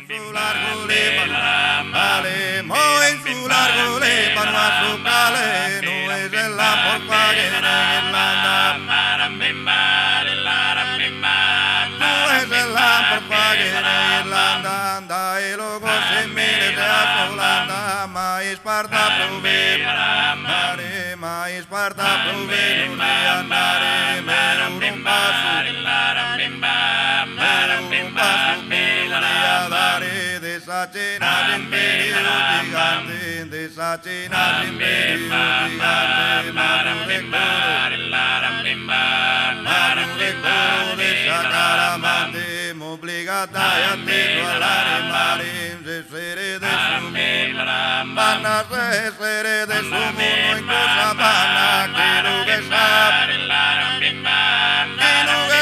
su largo lepano, ale, mo en su largo lepano a su cale, no es en la porfa que en Irlanda, no es en la porfa que en Irlanda, anda y luego se mire de a Holanda, mais parta prover, mare, mais parta prover, un día andare, me un paso, de esa china de imperio gigante, de esa china de imperio gigante, mano de coro de esa caramante, obligata y atento a la mare, se seré de su mundo, van a seré de su mundo, en cosa van quiero que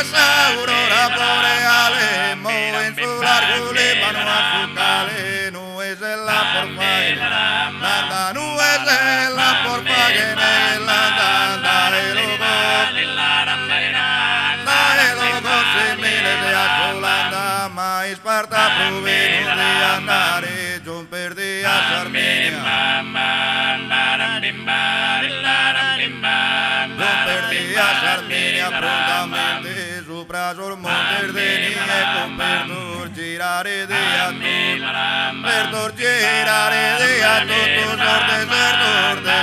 esa aurora boreale, mo en su largo lepano a su cale, no es en la porfa en Irlanda, no es en la porfa en Irlanda, dale logo se miles de a Holanda, mais parta proveno de andare, John perdí a Sarminia, John perdí a Sarminia prontamente, su brazo monter de nieco, perdor girare de ator, perdor girare de ator, desertor de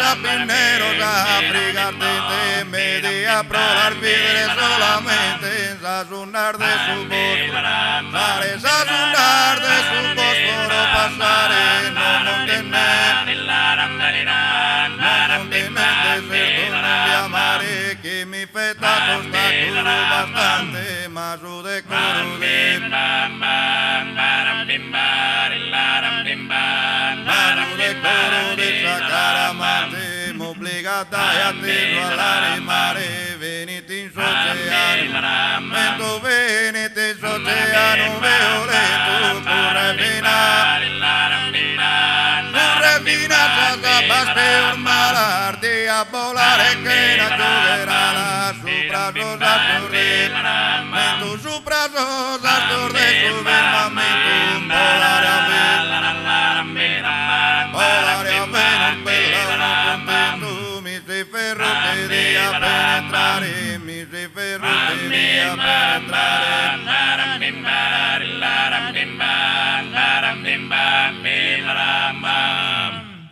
sapinero, a frigarte media probar vidre solamente, sazonar de su voz, sale sazonar de su fósforo, pasare, no montener, deserto no le amaré, que mi feta costa curo bastante, más de coro de mano de coro de sacar amante, m'obbligata e atteso all'are mare, venite in soceano, mento venite in soceano, violetto, corre fina, salta baste un malardi a volare che la giocherà su brazo s'astorre, mento su brazo s'astorre, su firmamento un volare a un bellone contento, mi sei ferroteria a penetrare, mi sei ferroteria a penetrare.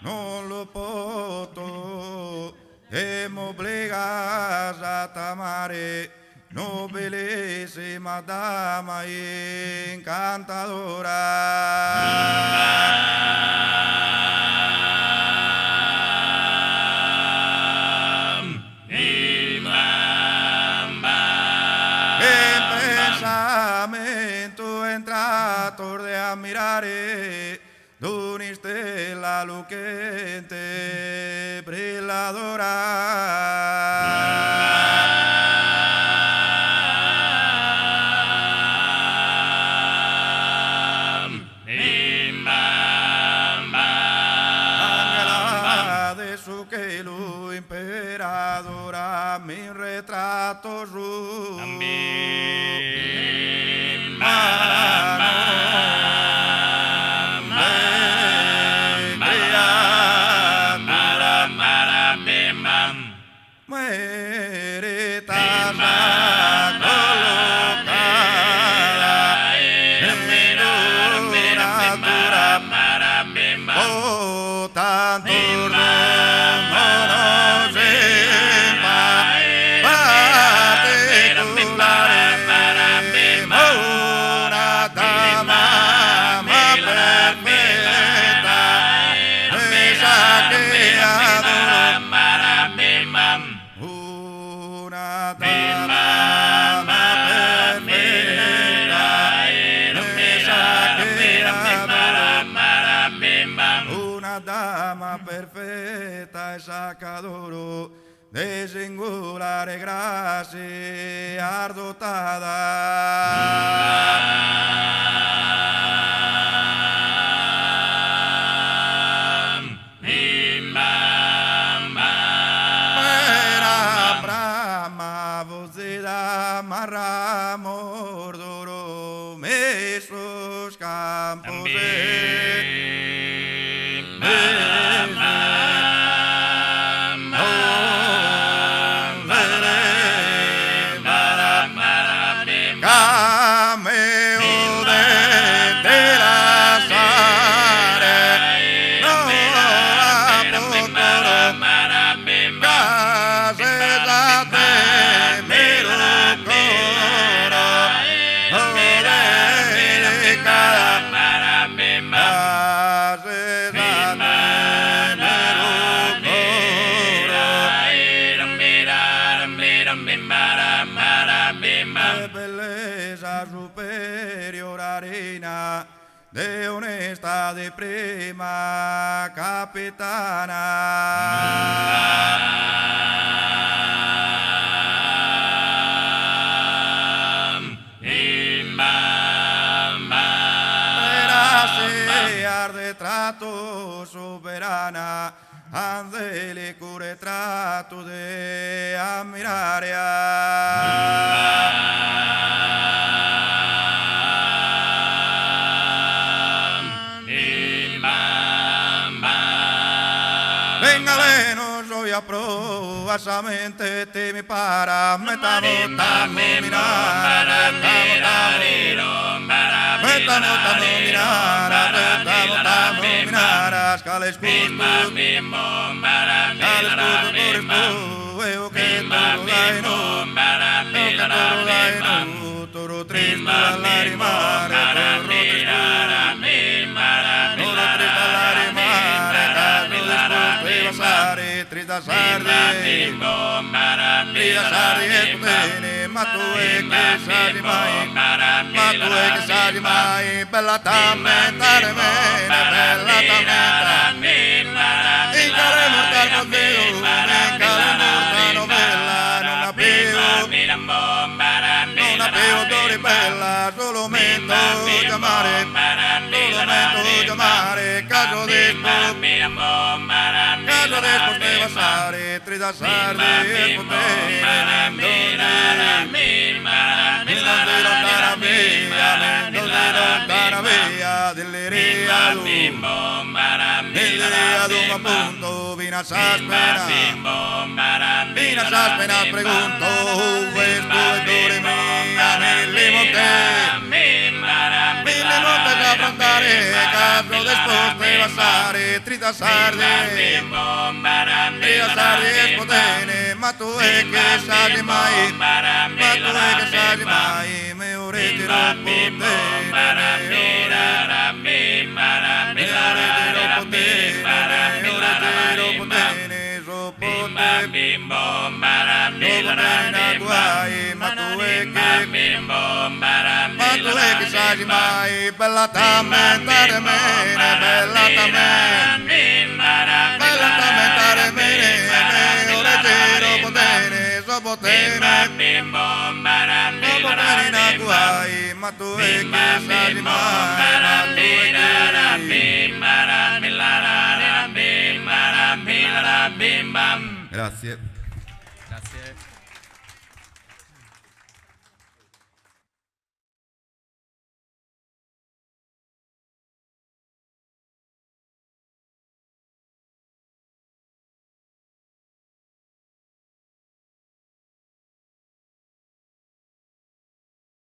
Non lo poto e m'obbligas a t'amare, nobilissima dama incantadora. Entrator de ammirare d'una stella lucente brilladora. Angela de su que lo imperadora mi retrato su perfetta e sacadoro de singolare grazia dotada. Era Brahma, você la marra mordoro mesos campos belleza superior arena de honesta de prima capitana. Era de trato soberana, angelico retrato de admiraria. Vengaleno soy a provasamente te mi para metamo mirar cales custo eu que toro triste larimare trita sardi esputene matue che sadi mai bella tammentare mene bella tammenta in cale mortal conveo in cale morta novella non appevo dori bella solo mento chiamare caso después te basare trita sardi esputene appunto vina saspena pregunto questo è dore mia mille monte da affrontare caso después te basare trita sardi espotene ma tu è che sadi mai me oretero potene che sadi mai bella tammentare mene potene in aguai ma tu è che sadi mai grazie.